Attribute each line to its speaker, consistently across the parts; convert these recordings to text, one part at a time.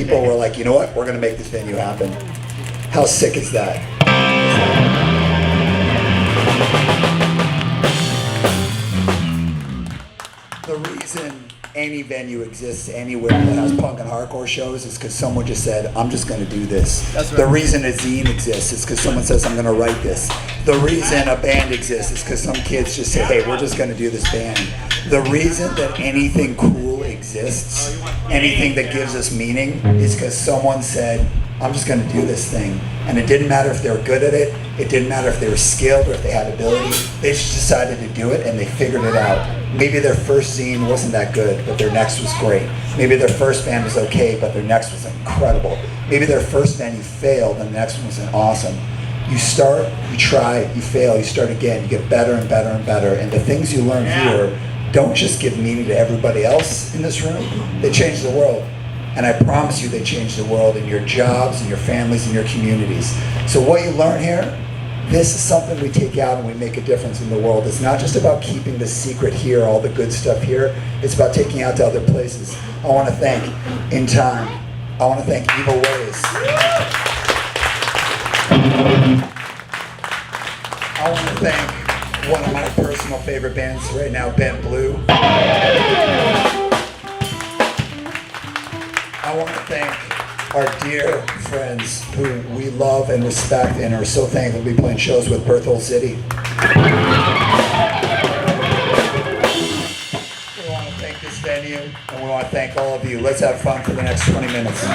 Speaker 1: people were like, you know what, we're gonna make this venue happen. How sick is that? The reason any venue exists anywhere that has punk and hardcore shows is because someone just said, I'm just going to do this.
Speaker 2: That's right.
Speaker 1: The reason a zine exists is because someone says, I'm going to write this. The reason a band exists is because some kids just say, hey, we're just going to do this band. The reason that anything cool exists, anything that gives us meaning, is because someone said, I'm just going to do this thing. And it didn't matter if they were good at it. It didn't matter if they were skilled or if they had ability. They just decided to do it and they figured it out. Maybe their first zine wasn't that good, but their next was great. Maybe their first band was okay, but their next was incredible. Maybe their first venue failed and the next one was awesome. You start, you try, you fail, you start again, you get better and better and better. And the things you learn here don't just give meaning to everybody else in this room, they change the world. And I promise you they change the world in your jobs, in your families, in your communities. So what you learn here, this is something we take out and we make a difference in the world. It's not just about keeping the secret here, all the good stuff here. It's about taking out to other places. I want to thank In Time. I want to thank Evil Ways. I want to thank one of my personal favorite bands right now, Bent Blue. I want to thank our dear friends who we love and respect and are so thankful to be playing shows with, Berthold City. We want to thank this venue and we want to thank all of you. Let's have fun for the next 20 minutes.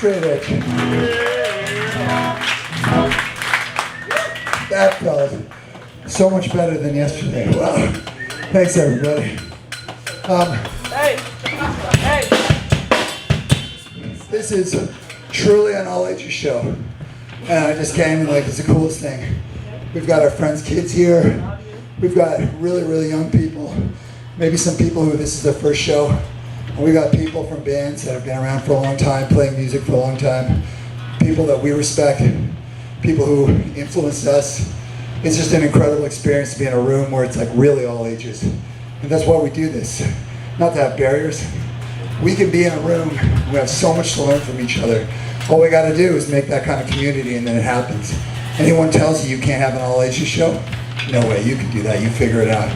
Speaker 1: straight edge. That felt so much better than yesterday. Wow. Thanks, everybody. This is truly an all-ages show. And I just came and it's the coolest thing. We've got our friends' kids here. We've got really, really young people. Maybe some people who this is their first show. And we got people from bands that have been around for a long time, playing music for a long time. People that we respect. People who influenced us. It's just an incredible experience to be in a room where it's really all ages. And that's why we do this. Not to have barriers. We can be in a room, we have so much to learn from each other. All we gotta do is make that kind of community and then it happens. Anyone tells you you can't have an all ages show? No way, you can do that, you figure it out.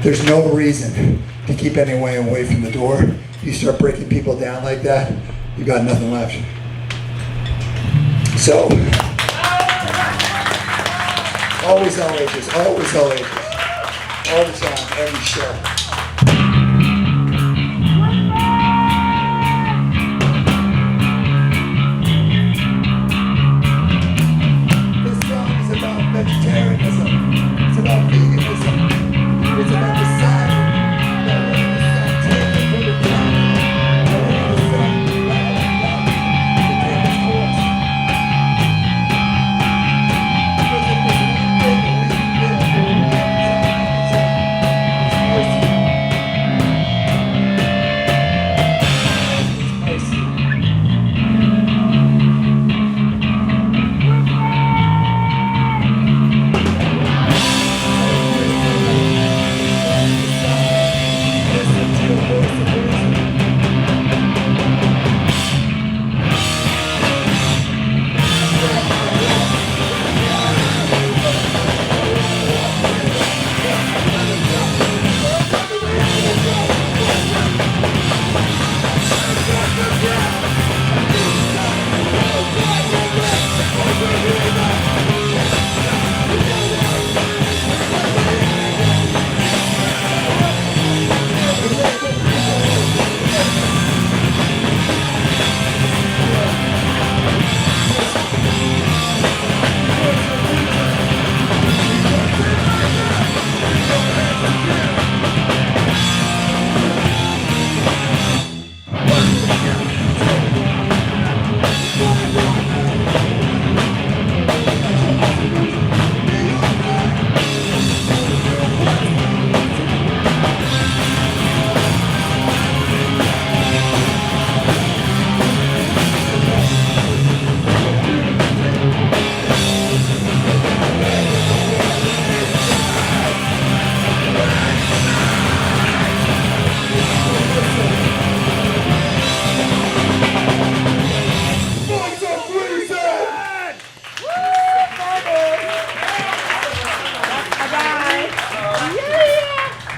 Speaker 1: There's no reason to keep anyone away from the door. You start breaking people down like that, you got nothing left. So, always all ages, always all ages. All the time, every show. Vegetarianism, it's about veganism, it's about deciding that we're in the sun, taking from the ground, we're in the sun, the game is course. Because if there's one thing that we can do, it's mercy.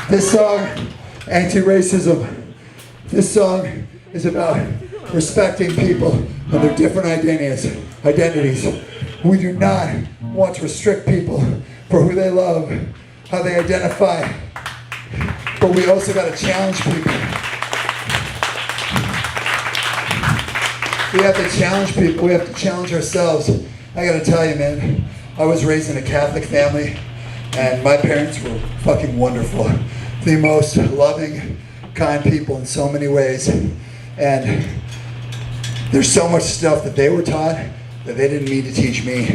Speaker 1: This song, anti-racism, this song is about respecting people and their different identities. We do not want to restrict people for who they love, how they identify, but we also got to challenge people. We have to challenge people, we have to challenge ourselves. I got to tell you, man, I was raised in a Catholic family and my parents were fucking wonderful. The most loving, kind people in so many ways. And there's so much stuff that they were taught that they didn't need to teach me.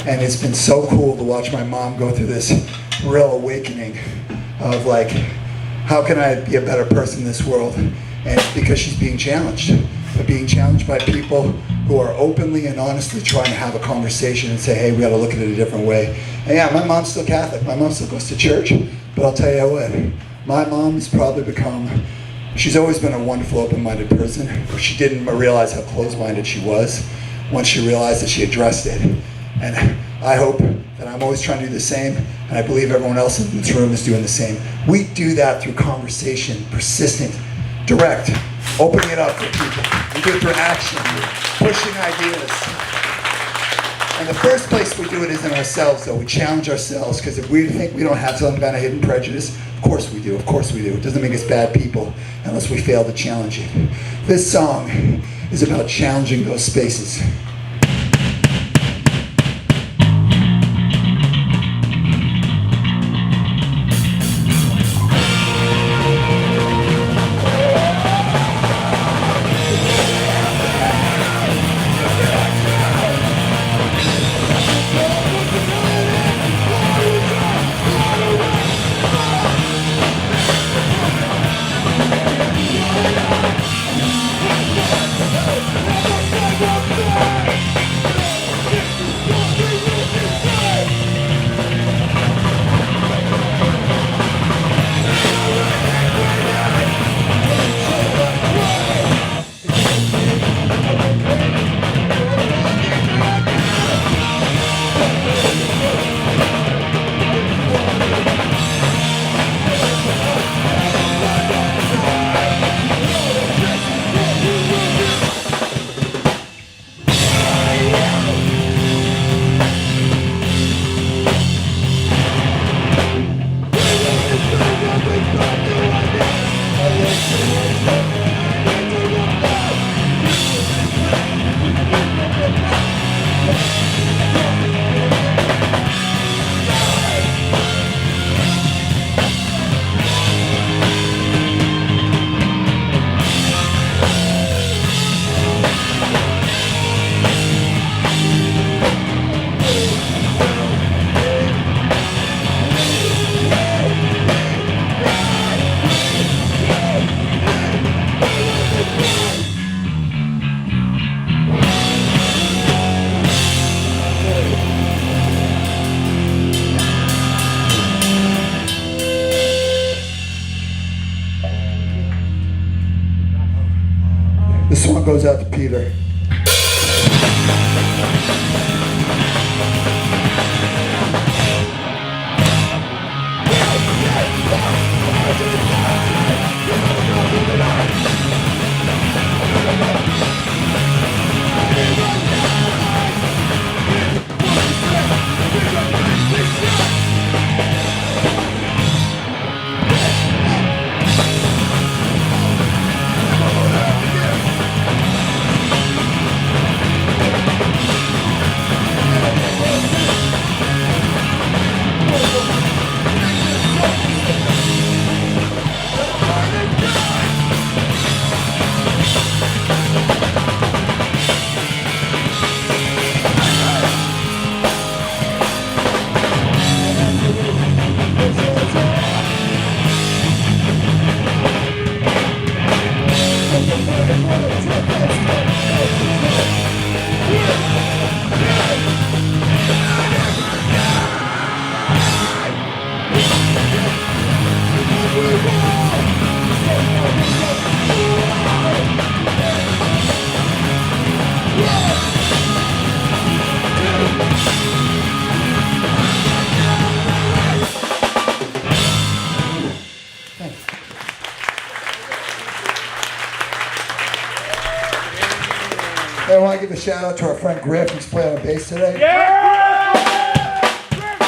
Speaker 1: And it's been so cool to watch my mom go through this real awakening of how can I be a better person in this world? And it's because she's being challenged. But being challenged by people who are openly and honestly trying to have a conversation and say, hey, we gotta look at it a different way. And yeah, my mom's still Catholic, my mom still goes to church, but I'll tell you what, my mom has probably she's always been a wonderful, open-minded person, but she didn't realize how closed-minded she was once she realized that she addressed it. And I hope that I'm always trying to do the same, and I believe everyone else in this room is doing the same. We do that through conversation, persistent, direct, opening it up for people. We do it through action, pushing ideas. And the first place we do it is in ourselves, though. We challenge ourselves, because if we think we don't have some kind of hidden prejudice, of course we do, of course we do. It doesn't make us bad people unless we fail to challenge it. This song is about challenging those spaces. This one goes out to Peter. I want to give a shout out to our friend Griff, who's playing on bass today.
Speaker 2: Yeah! Griff!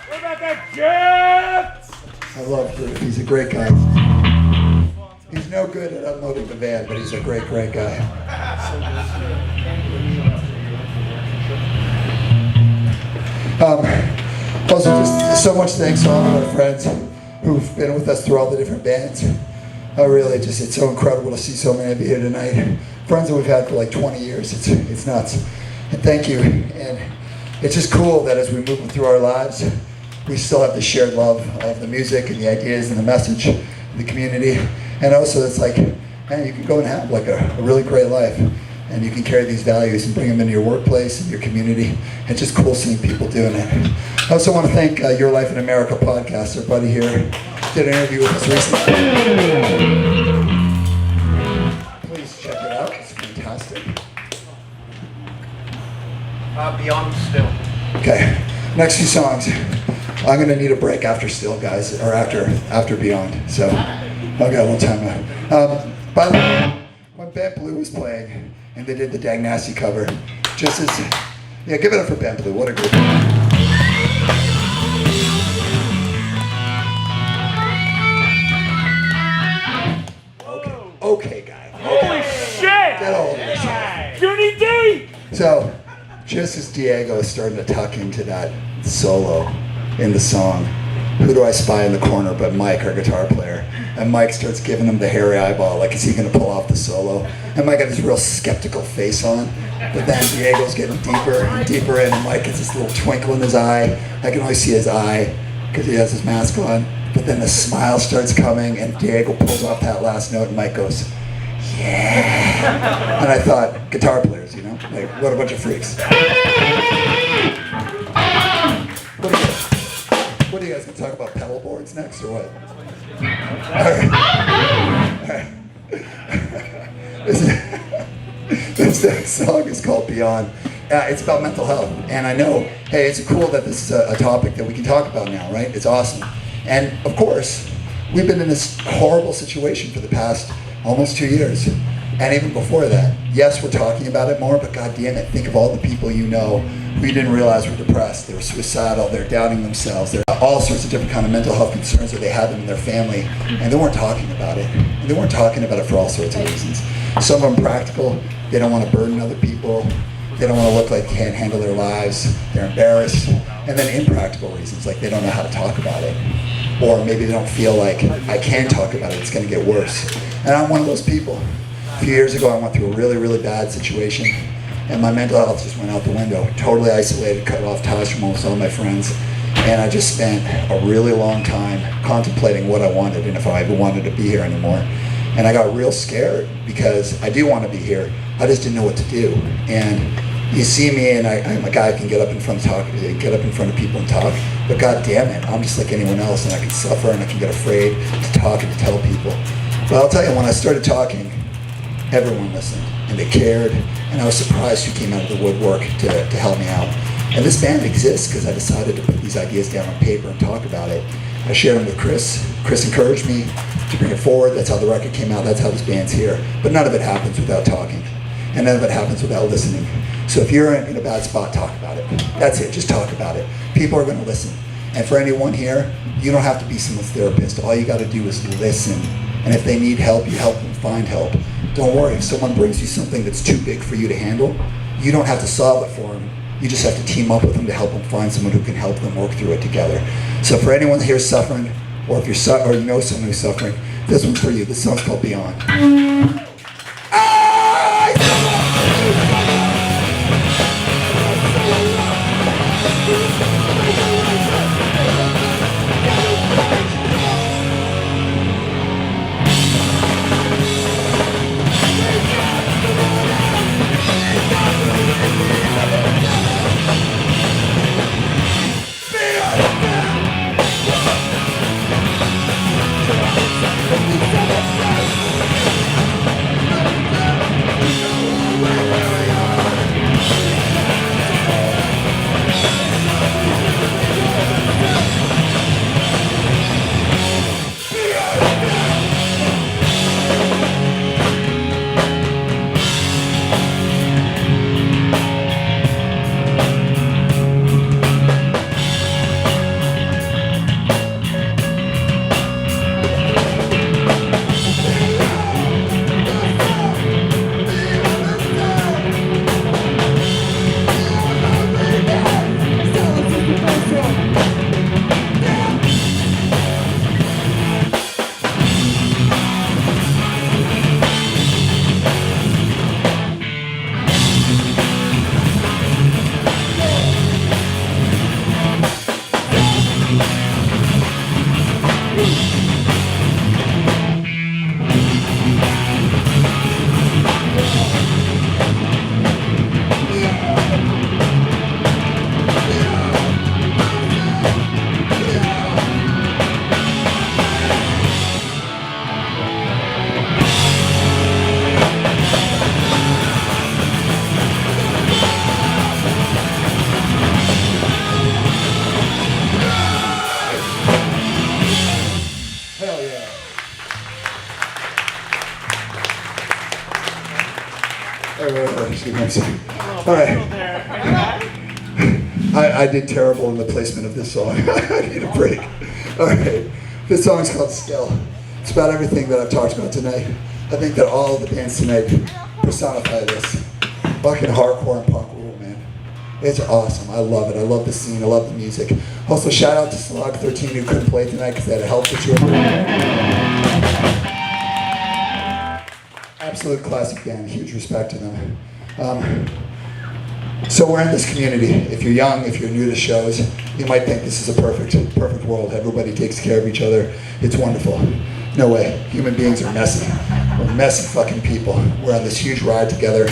Speaker 2: What about that Jeff?
Speaker 1: I love Griff. He's a great guy. He's no good at unloading the van, but he's a great guy. Also, just so much thanks to all of our friends who've been with us through all the different bands. It's so incredible to see so many of you here tonight. Friends that we've had for like 20 years. It's nuts. And thank you. And it's just cool that as we move through our lives, we still have the shared love of the music and the ideas and the message of the community. And also it's like, man, you can go and have like a really great life. And you can carry these values and bring them into your workplace and your community. It's just cool seeing people doing it. I also want to thank Your Life in America podcast. Our buddy here did an interview with us recently. Please check it out. It's fantastic.
Speaker 3: Beyond Still.
Speaker 1: Okay, next few songs. I'm gonna need a break after Still, guys, or after Beyond. So I've got a little time left. By the way, when Ben Blue was playing and they did the Dang Nasty cover, give it up for Ben Blue. What a group. Okay, guy.
Speaker 2: Holy shit!
Speaker 1: yourself.
Speaker 2: Unity!
Speaker 1: So, just as Diego is starting to tuck into that solo in the song, who do I spy in the corner but Mike, our guitar player? And Mike starts giving him the hairy eyeball, like, is he going to pull off the solo? And Mike got this real skeptical face on, but then Diego's getting deeper and deeper in, and Mike gets this little twinkle in his eye. I can only see his eye because he has his mask on. But then the smile starts coming, and Diego pulls off that last note, and Mike goes, yeah. And I thought, guitar players, you know? Like, what a bunch of freaks. What are you guys going to talk about, pedal boards next, or what? All right. This next song is called Beyond. It's about mental health, and I know, hey, it's cool that this is a topic that we can talk about now, right? It's awesome. And of course, we've been in this horrible situation for the past almost 2 years. And even before that, yes, we're talking about it more, but God damn it, think of all the people you know who you didn't realize were depressed, they were suicidal, they're doubting themselves, there are all sorts of different kind of mental health concerns that they had them in their family, and they weren't talking about it. And they weren't talking about it for all sorts of reasons. Some of them practical, they don't want to burden other people, they don't want to look like they can't handle their lives, they're embarrassed, and then impractical reasons, like they don't know how to talk about it. Or maybe they don't feel like, I can talk about it, it's going to get worse. And I'm one of those people. A few years ago, I went through a really, really bad situation, and my mental health just went out the window. Totally isolated, cut off ties from almost all my friends, and I just spent a really long time contemplating what I wanted and if I even wanted to be here anymore. And I got real scared because I do want to be here. I just didn't know what to do. And you see me, and I'm a guy who can get up in front of people and talk. But God damn it, I'm just like anyone else, and I can suffer and I can get afraid to talk and to tell people. But I'll tell you, when I started talking, everyone listened, and they cared, and I was surprised who came out of the woodwork to help me out. And this band exists because I decided to put these ideas down on paper and talk about it. I shared them with Chris. Chris encouraged me to bring it forward. That's how the record came out. That's how this band's here. But none of it happens without talking, and none of it happens without listening. So if you're in a bad spot, talk about it. That's it. Just talk about it. People are going to listen. And for anyone here, you don't have to be someone's therapist. All you got to do is listen. And if they need help, you help them find help. Don't worry, if someone brings you something that's too big for you to handle, you don't have to solve it for them. You just have to team up with them to help them find someone who can help them work through it together. So for anyone here suffering, or if you're or you know someone who's suffering, this one's for you. This song's called Beyond. All right. I did terrible in the placement of this song. I need a break. All right. This song's called Still. It's about everything that I've talked about tonight. I think that all the bands tonight personify this. Fucking hardcore and punk rule, man. It's awesome. I love it. I love the scene. I love the music. Also, shout out to Slog 13 who couldn't play tonight because they had a health issue. Absolute classic band. Huge respect to them. So we're in this community. If you're young, if you're new to shows, you might think this is a perfect world. Everybody takes care of each other. It's wonderful. No way. Human beings are messy. We're messy fucking people. We're on this huge ride together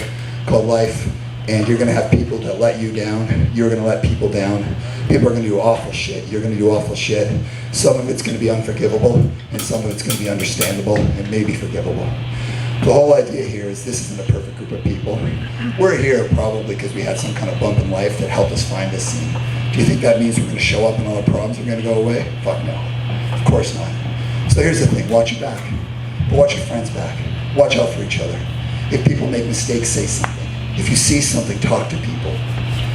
Speaker 1: called life, and you're gonna have people that let you down. You're gonna let people down. People are gonna do awful shit. You're gonna do awful shit. Some of it's gonna be unforgivable, and some of it's gonna be understandable and maybe forgivable. The whole idea here is this isn't a perfect group of people. We're here probably because we had some kind of bump in life that helped us find this scene. Do you think that means we're going to show up and all our problems are going to go away? Fuck no. Of course not. So here's the thing, watch your back. But watch your friends back. Watch out for each other. If people make mistakes, say something. If you see something, talk to people.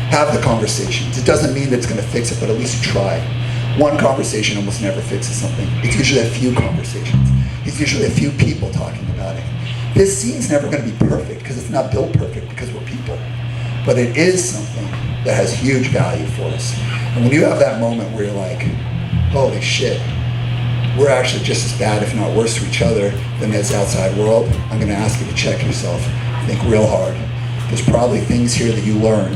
Speaker 1: Have the conversations. It doesn't mean that it's going to fix it, but at least try. One conversation almost never fixes something. It's usually a few conversations. It's usually a few people talking about it. This scene's never going to be perfect because it's not built perfect because we're people. But it is something that has huge value for us. And when you have that moment where you're like, holy shit, we're actually just as bad, if not worse to each other than this outside world, I'm going to ask you to check yourself. Think real hard. There's probably things here that you learn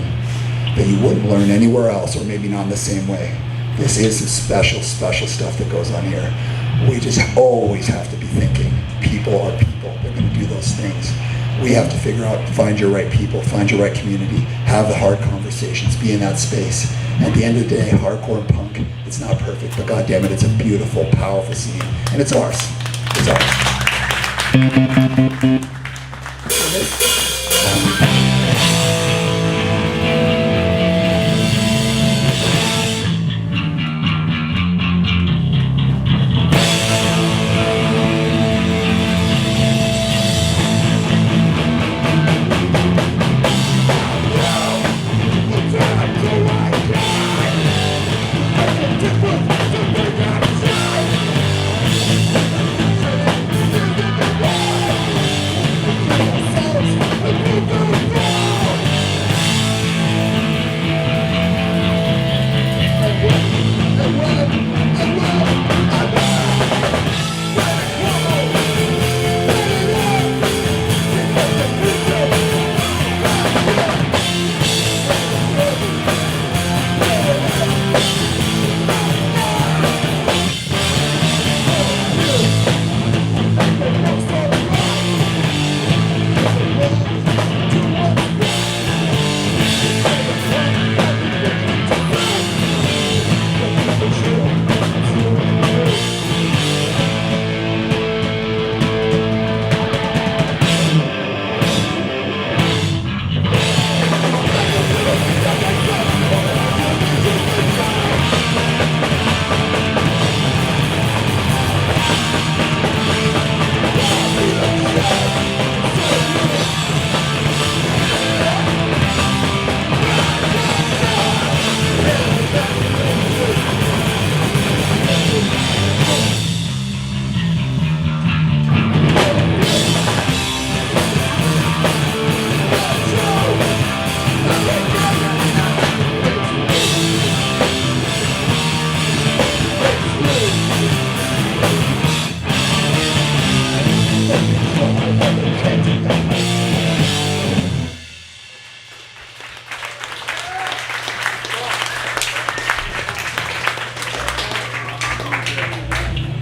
Speaker 1: that you wouldn't learn anywhere else, or maybe not in the same way. This is some special stuff that goes on here. We just always have to be thinking, people are people. They're going to do those things. We have to figure out, find your right people, find your right community, have the hard conversations, be in that space. At the end of the day, hardcore and punk, it's not perfect, but goddamn it, it's a beautiful, powerful scene. And it's ours. It's ours.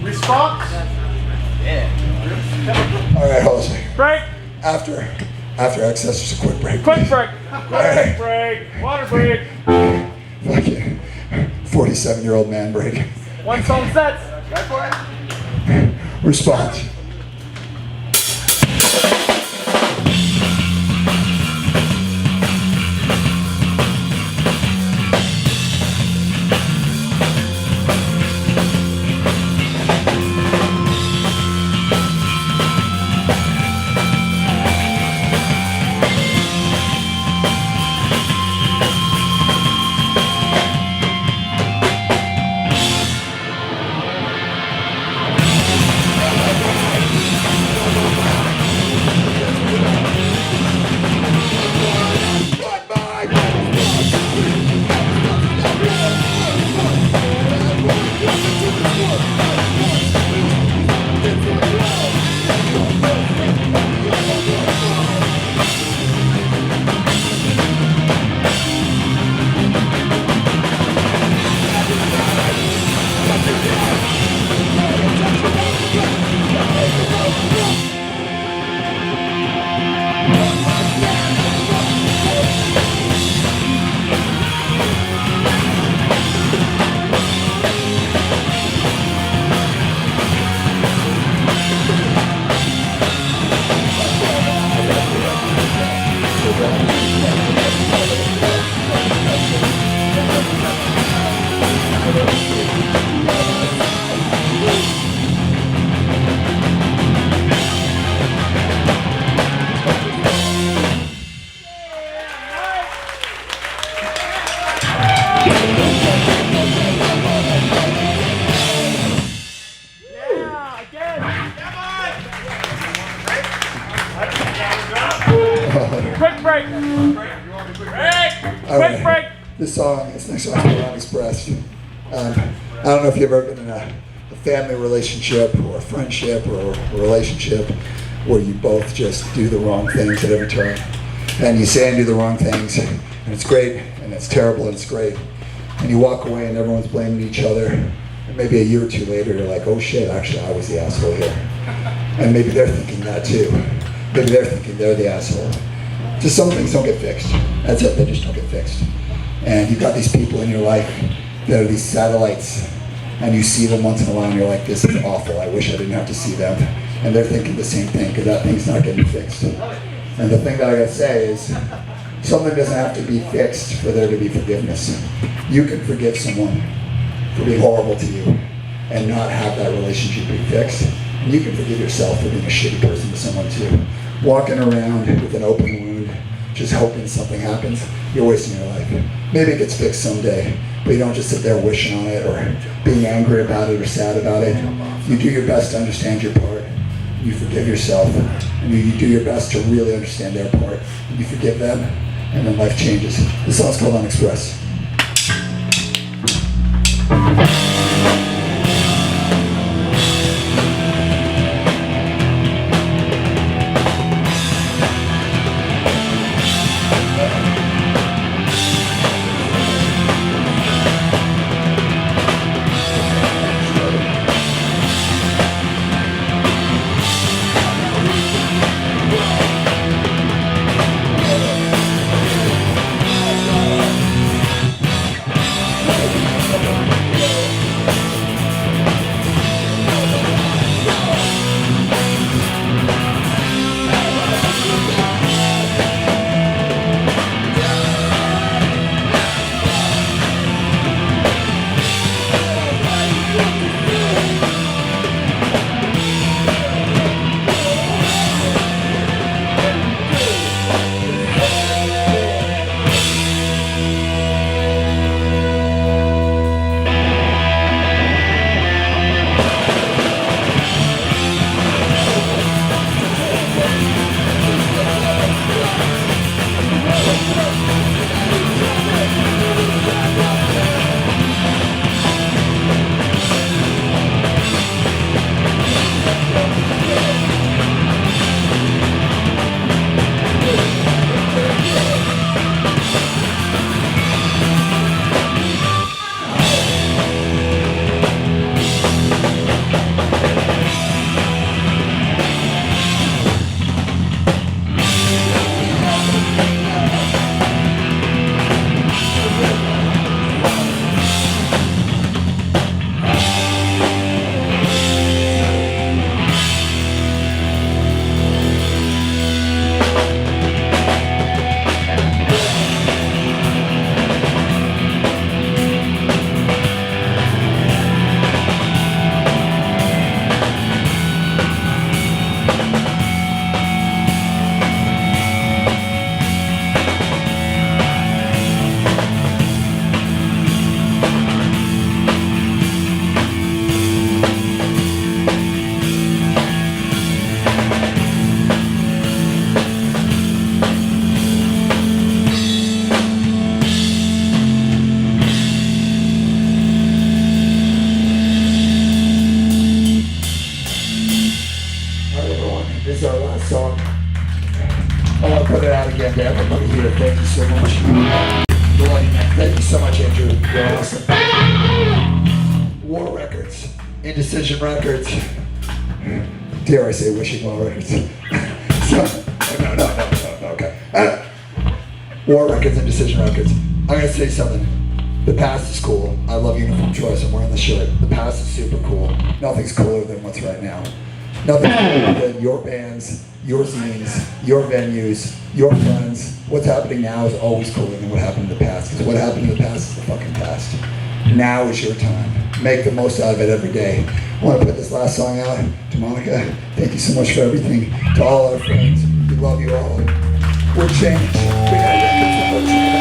Speaker 3: Response? Yeah.
Speaker 1: All right, hold on a second.
Speaker 2: Break.
Speaker 1: After excess, just a quick break.
Speaker 2: Quick break.
Speaker 1: right.
Speaker 2: Quick break. Water break.
Speaker 1: Fuck you. 47-year-old man break.
Speaker 2: One song sets.
Speaker 3: Go for it.
Speaker 1: Response.
Speaker 2: Yeah, again. Quick break.
Speaker 1: All
Speaker 2: Quick break.
Speaker 1: This next song is Beyond Expressed. I don't know if you've ever been in a family relationship or a friendship or a relationship where you both just do the wrong things at every turn. And you say and do the wrong things, and it's great, and it's terrible, and it's great. And you walk away and everyone's blaming each other. And maybe a year or two later, you're like, oh shit, actually I was the asshole here. And maybe they're thinking that too. Maybe they're thinking they're the asshole. Just some things don't get fixed. That's it, they just don't get fixed. And you've got these people in your life that are these satellites, and you see them once in a while and you're like, this is awful, I wish I didn't have to see them. And they're thinking the same thing, because that thing's not getting fixed. And the thing that I gotta say is, something doesn't have to be fixed for there to be forgiveness. You can forgive someone for being horrible to you and not have that relationship be fixed. And you can forgive yourself for being a shitty person to someone too. Walking around with an open wound, just hoping something happens, you're wasting your life. Maybe it gets fixed someday, but you don't just sit there wishing on it or being angry about it or sad about it. You do your best to understand your part. You forgive yourself, and you do your best to really understand their part. You forgive them, and then life changes. This song's called Unexpressed. This is our last song. I want to put it out again to everybody here. Thank you so much. Thank you so much, Andrew. You're awesome. War Records, Indecision Records. Dare I say Wishing Well Records? No, okay. War Records, Indecision Records. I'm going to say something. The past is cool. I love Uniform Choice. I'm wearing the shirt. The past is super cool. Nothing's cooler than what's right now. Nothing's cooler than your bands, your zines, your venues, your friends, what's happening now is always cooler than what happened in the past. Because what happened in the past is the fucking past. Now is your time. Make the most out of it every day. I want to put this last song out to Monica. Thank you so much for everything. To all our friends, we love you all. We're changed. We got records.